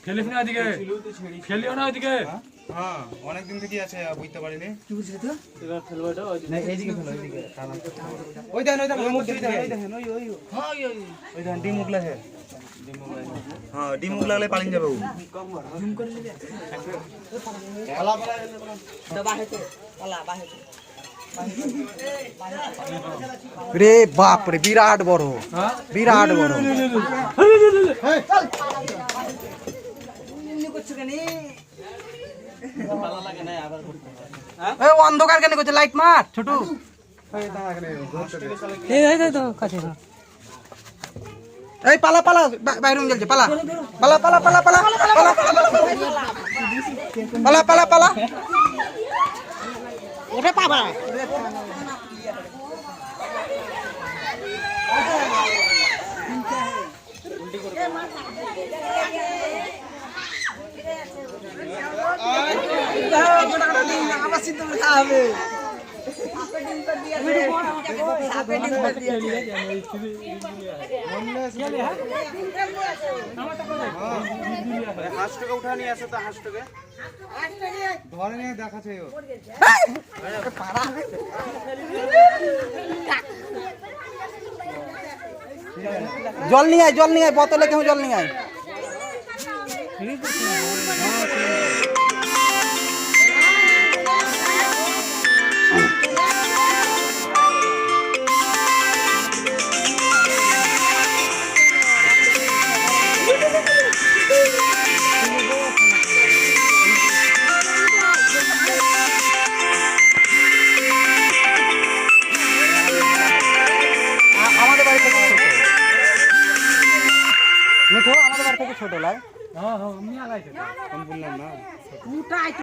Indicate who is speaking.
Speaker 1: খেলিস না ওইদিকে, খেলিও না ওইদিকে।
Speaker 2: হ্যাঁ অনেক দিন থেকে আছে বুঝতে পারিনি।
Speaker 3: কি বুঝলি তো?
Speaker 1: এবার খেলবাটা
Speaker 2: না এইদিকে ফেলো এইদিকে। ওই দেখেন ওই দেখেন ওই দেখেন ডিম উগলা है। হ্যাঁ ডিম উগলা লাগলে পালিয়ে যাবে ও।
Speaker 3: জুম করে নিবি। দবা হেতে পালা বাহেতে।
Speaker 4: রে বাপ রে বিরাট বড়, বিরাট বড়।
Speaker 3: এমনি করছো কেন?
Speaker 4: এই অন্ধকার কেন করছে? লাইট মার ছোট। এই পালা পালা, বাইরে জ্বলছে, পালা পালা পালা পালা পালা পালা পালা পালা পালা।
Speaker 3: ওটা পাবা। আমার চিন্তা করে খাবে।
Speaker 2: হাঁসটাকে উঠা নিয়ে আসো তো হাঁসটাকে। ধরে নিয়ে দেখাচ্ছে ও।
Speaker 4: জল নিয়ে আয়, জল নিয়ে আয়, বোতলে কেউ জল নিয়ে আয়। আমাদের বাড়ি থেকে ছোট মিঠু, আমাদের বাড়ি থেকে ছোট লাই।
Speaker 1: হ্যাঁ হ্যাঁ আমি আলাইছে।
Speaker 2: আমি বললাম না।